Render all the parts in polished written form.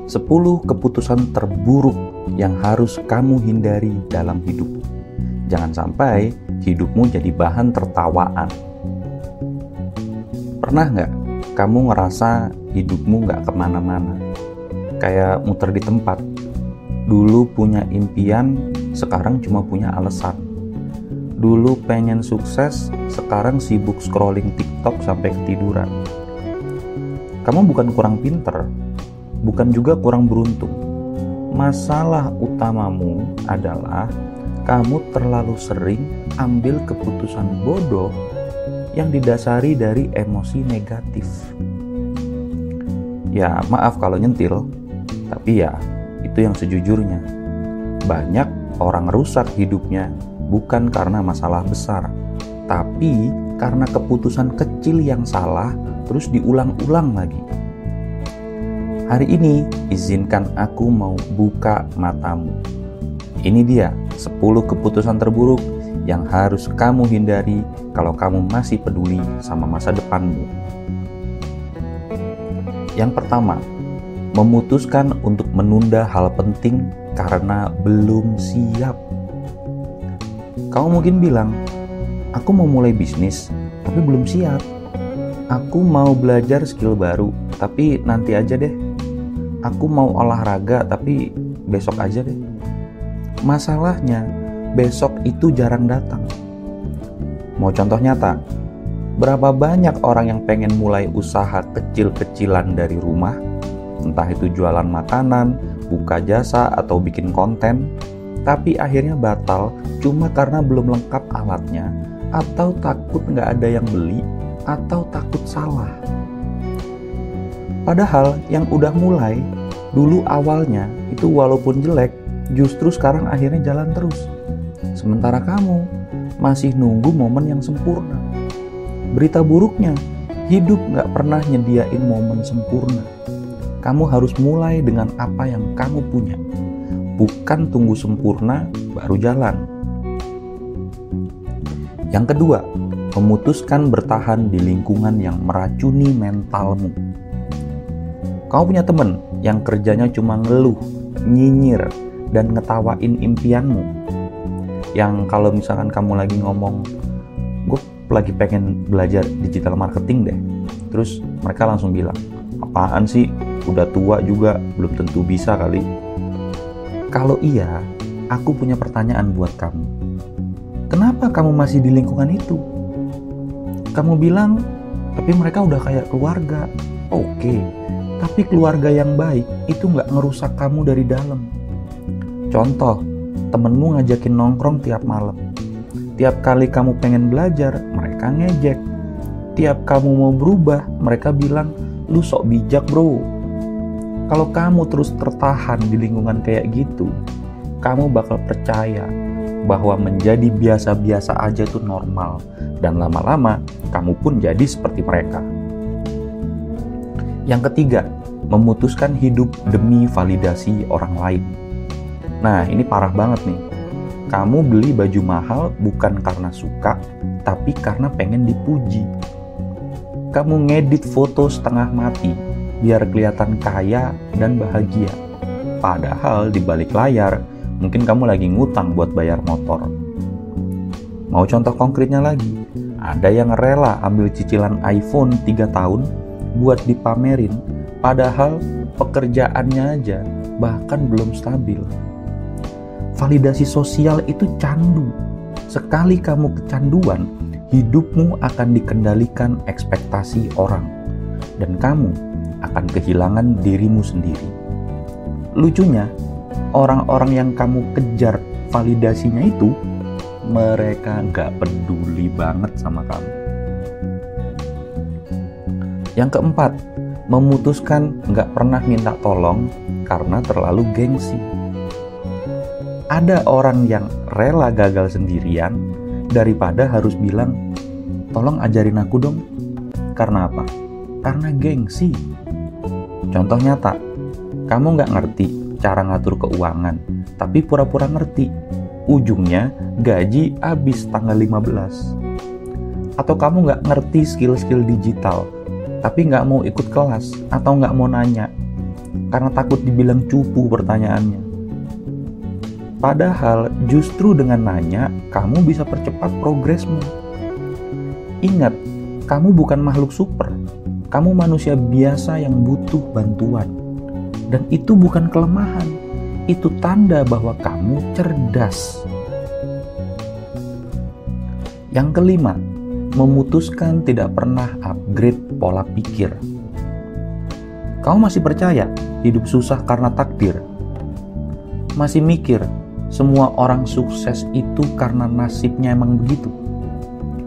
10 keputusan terburuk yang harus kamu hindari dalam hidup. Jangan sampai hidupmu jadi bahan tertawaan. Pernah nggak kamu ngerasa hidupmu nggak kemana-mana? Kayak muter di tempat. Dulu punya impian, sekarang cuma punya alasan. Dulu pengen sukses, sekarang sibuk scrolling TikTok sampai ketiduran. Kamu bukan kurang pinter, bukan juga kurang beruntung. Masalah utamamu adalah kamu terlalu sering ambil keputusan bodoh yang didasari dari emosi negatif. Ya, maaf kalau nyentil, tapi ya itu yang sejujurnya. Banyak orang rusak hidupnya bukan karena masalah besar, tapi karena keputusan kecil yang salah terus diulang-ulang lagi. Hari ini izinkan aku mau buka matamu. Ini dia 10 keputusan terburuk yang harus kamu hindari kalau kamu masih peduli sama masa depanmu. Yang pertama, memutuskan untuk menunda hal penting karena belum siap. Kamu mungkin bilang, aku mau mulai bisnis, tapi belum siap. Aku mau belajar skill baru, tapi nanti aja deh. Aku mau olahraga, tapi besok aja deh. Masalahnya, besok itu jarang datang. Mau contoh nyata? Berapa banyak orang yang pengen mulai usaha kecil-kecilan dari rumah, entah itu jualan makanan, buka jasa, atau bikin konten, tapi akhirnya batal cuma karena belum lengkap alatnya, atau takut nggak ada yang beli, atau takut salah. Padahal yang udah mulai dulu awalnya itu walaupun jelek, justru sekarang akhirnya jalan terus. Sementara kamu masih nunggu momen yang sempurna. Berita buruknya, hidup nggak pernah nyediain momen sempurna. Kamu harus mulai dengan apa yang kamu punya, bukan tunggu sempurna baru jalan. Yang kedua, memutuskan bertahan di lingkungan yang meracuni mentalmu. Kamu punya temen yang kerjanya cuma ngeluh, nyinyir, dan ngetawain impianmu. Yang kalau misalkan kamu lagi ngomong, gue lagi pengen belajar digital marketing deh, terus mereka langsung bilang, apaan sih, udah tua juga, belum tentu bisa kali. Kalau iya, aku punya pertanyaan buat kamu. Kenapa kamu masih di lingkungan itu? Kamu bilang, tapi mereka udah kayak keluarga. Oke, tapi keluarga yang baik itu nggak ngerusak kamu dari dalam. Contoh, temenmu ngajakin nongkrong tiap malam. Tiap kali kamu pengen belajar, mereka ngejek. Tiap kamu mau berubah, mereka bilang, lu sok bijak bro. Kalau kamu terus tertahan di lingkungan kayak gitu, kamu bakal percaya bahwa menjadi biasa-biasa aja itu normal, dan lama-lama kamu pun jadi seperti mereka. Yang ketiga, memutuskan hidup demi validasi orang lain. Nah, ini parah banget nih. Kamu beli baju mahal bukan karena suka, tapi karena pengen dipuji. Kamu ngedit foto setengah mati biar kelihatan kaya dan bahagia. Padahal di balik layar, mungkin kamu lagi ngutang buat bayar motor. Mau contoh konkretnya lagi? Ada yang rela ambil cicilan iPhone 3 tahun buat dipamerin, padahal pekerjaannya aja bahkan belum stabil. Validasi sosial itu candu. Sekali kamu kecanduan, hidupmu akan dikendalikan ekspektasi orang, dan kamu akan kehilangan dirimu sendiri. Lucunya, orang-orang yang kamu kejar validasinya itu, mereka gak peduli banget sama kamu. Yang keempat, memutuskan gak pernah minta tolong karena terlalu gengsi. Ada orang yang rela gagal sendirian daripada harus bilang, tolong ajarin aku dong. Karena apa? Karena gengsi. Contoh nyata, kamu gak ngerti cara ngatur keuangan, tapi pura-pura ngerti. Ujungnya gaji habis tanggal 15. Atau kamu gak ngerti skill-skill digital, tapi gak mau ikut kelas atau gak mau nanya. karena takut dibilang cupu pertanyaannya. Padahal justru dengan nanya, kamu bisa percepat progresmu. Ingat, kamu bukan makhluk super. Kamu manusia biasa yang butuh bantuan. Dan itu bukan kelemahan. Itu tanda bahwa kamu cerdas. Yang kelima, memutuskan tidak pernah upgrade pola pikir. Kamu masih percaya hidup susah karena takdir? Masih mikir semua orang sukses itu karena nasibnya emang begitu?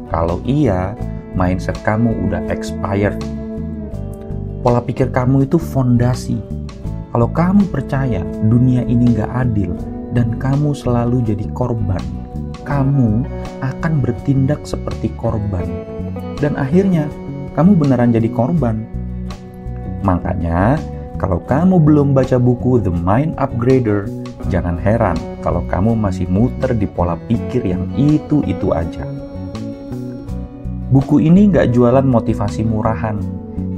Kalau iya, mindset kamu udah expired. Pola pikir kamu itu fondasi. Kalau kamu percaya dunia ini gak adil dan kamu selalu jadi korban, kamu akan bertindak seperti korban. Dan akhirnya, kamu beneran jadi korban. Makanya, kalau kamu belum baca buku The Mind Upgrader, jangan heran kalau kamu masih muter di pola pikir yang itu-itu aja. Buku ini gak jualan motivasi murahan.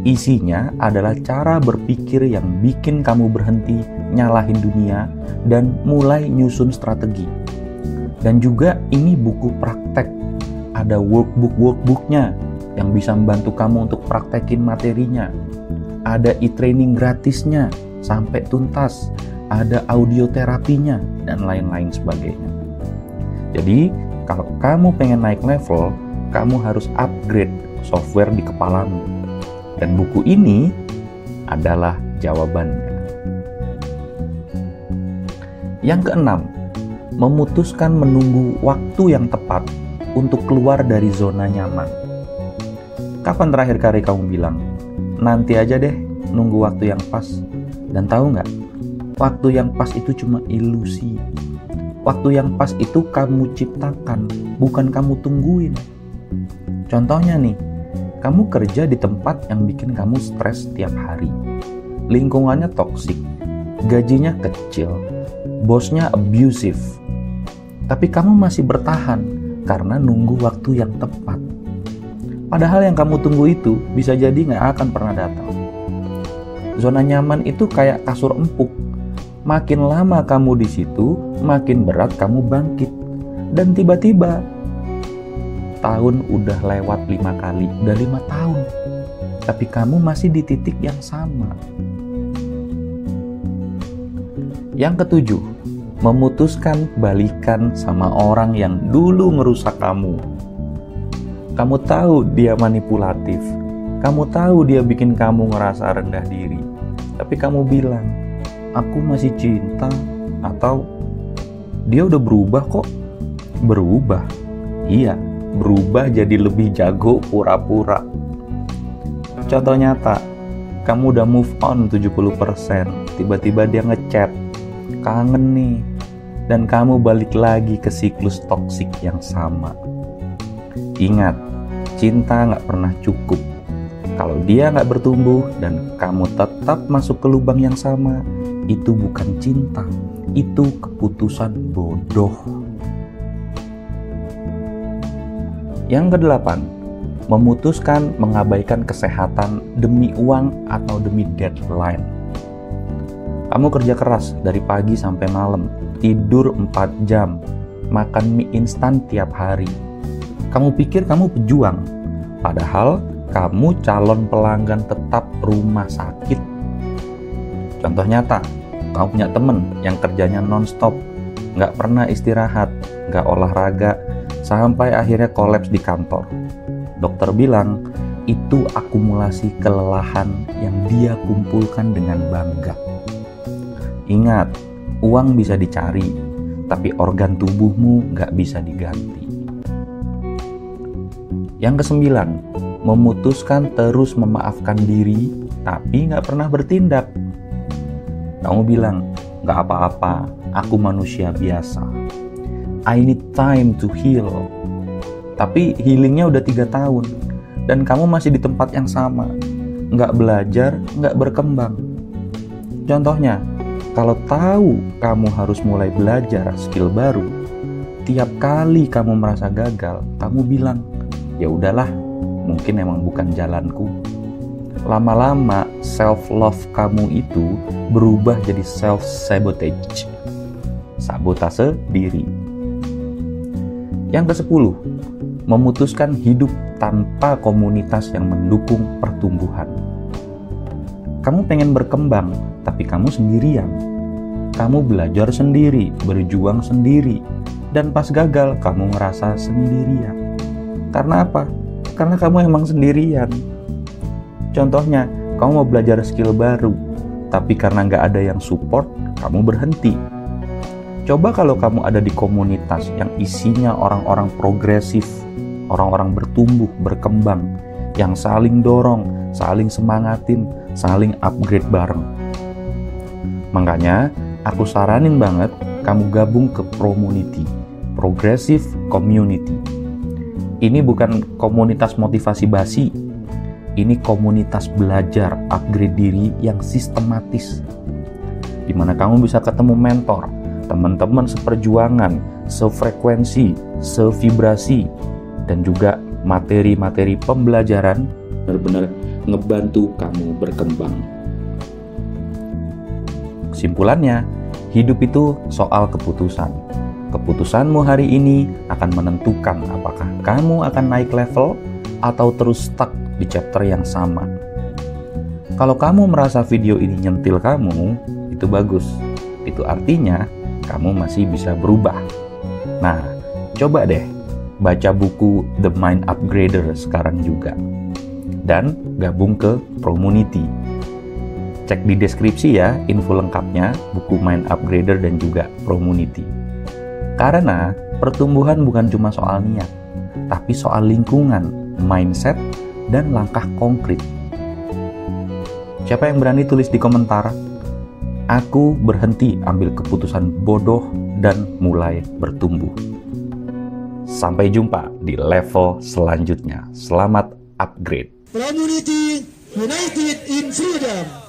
Isinya adalah cara berpikir yang bikin kamu berhenti nyalahin dunia dan mulai nyusun strategi. Dan juga ini buku praktek. Ada workbooknya yang bisa membantu kamu untuk praktekin materinya. Ada e-training gratisnya sampai tuntas. Ada audio terapinya dan lain-lain sebagainya. Jadi, kalau kamu pengen naik level, kamu harus upgrade software di kepalamu. Dan buku ini adalah jawabannya. Yang keenam, memutuskan menunggu waktu yang tepat untuk keluar dari zona nyaman. Kapan terakhir kali kamu bilang, nanti aja deh nunggu waktu yang pas? Dan tahu nggak, waktu yang pas itu cuma ilusi. Waktu yang pas itu kamu ciptakan, bukan kamu tungguin. Contohnya nih, kamu kerja di tempat yang bikin kamu stres setiap hari. Lingkungannya toksik, gajinya kecil, bosnya abusive. Tapi kamu masih bertahan karena nunggu waktu yang tepat. Padahal yang kamu tunggu itu bisa jadi nggak akan pernah datang. Zona nyaman itu kayak kasur empuk. Makin lama kamu di situ, makin berat kamu bangkit. Dan tiba-tiba tahun udah lewat 5 kali, udah 5 tahun. Tapi kamu masih di titik yang sama. Yang ketujuh, memutuskan balikan sama orang yang dulu ngerusak kamu. Kamu tahu dia manipulatif. Kamu tahu dia bikin kamu ngerasa rendah diri. Tapi kamu bilang, aku masih cinta. Atau, dia udah berubah kok. Berubah? Iya. Berubah jadi lebih jago pura-pura. Contoh nyata, kamu udah move on 70%, tiba-tiba dia ngechat, kangen nih, dan kamu balik lagi ke siklus toksik yang sama. Ingat, cinta gak pernah cukup. Kalau dia gak bertumbuh dan kamu tetap masuk ke lubang yang sama, itu bukan cinta, itu keputusan bodoh. Yang kedelapan, memutuskan mengabaikan kesehatan demi uang atau demi deadline. Kamu kerja keras dari pagi sampai malam, tidur 4 jam, makan mie instan tiap hari. Kamu pikir kamu pejuang, padahal kamu calon pelanggan tetap rumah sakit. Contoh nyata, kamu punya temen yang kerjanya non-stop, nggak pernah istirahat, nggak olahraga, sampai akhirnya kolaps di kantor. Dokter bilang, itu akumulasi kelelahan yang dia kumpulkan dengan bangga. Ingat, uang bisa dicari, tapi organ tubuhmu nggak bisa diganti. Yang kesembilan, memutuskan terus memaafkan diri, tapi nggak pernah bertindak. Kamu bilang, nggak apa-apa, aku manusia biasa. I need time to heal. Tapi healingnya udah 3 tahun dan kamu masih di tempat yang sama. Nggak belajar, nggak berkembang. Contohnya, kalau tahu kamu harus mulai belajar skill baru, tiap kali kamu merasa gagal, kamu bilang, ya udahlah, mungkin emang bukan jalanku. lama-lama self-love kamu itu berubah jadi self-sabotage, sabotase diri. Yang ke-10, memutuskan hidup tanpa komunitas yang mendukung pertumbuhan. Kamu pengen berkembang, tapi kamu sendirian. Kamu belajar sendiri, berjuang sendiri, dan pas gagal, kamu ngerasa sendirian. Karena apa? Karena kamu emang sendirian. Contohnya, kamu mau belajar skill baru, tapi karena nggak ada yang support, kamu berhenti. Coba kalau kamu ada di komunitas yang isinya orang-orang progresif, orang-orang bertumbuh, berkembang, yang saling dorong, saling semangatin, saling upgrade bareng. Makanya, aku saranin banget kamu gabung ke Promunity, Progressive Community. Ini bukan komunitas motivasi basi, ini komunitas belajar upgrade diri yang sistematis, di mana kamu bisa ketemu mentor, teman-teman seperjuangan, sefrekuensi, sevibrasi, dan juga materi-materi pembelajaran benar-benar ngebantu kamu berkembang. Kesimpulannya, hidup itu soal keputusan. Keputusanmu hari ini akan menentukan apakah kamu akan naik level atau terus stuck di chapter yang sama. Kalau kamu merasa video ini nyentil kamu, itu bagus. Itu artinya kamu masih bisa berubah. Nah, coba deh baca buku The Mind Upgrader sekarang juga. Dan gabung ke Promunity. Cek di deskripsi ya info lengkapnya buku Mind Upgrader dan juga Promunity. Karena pertumbuhan bukan cuma soal niat, tapi soal lingkungan, mindset, dan langkah konkret. Siapa yang berani tulis di komentar, aku berhenti ambil keputusan bodoh dan mulai bertumbuh. Sampai jumpa di level selanjutnya. Selamat upgrade. Promunity United in Freedom.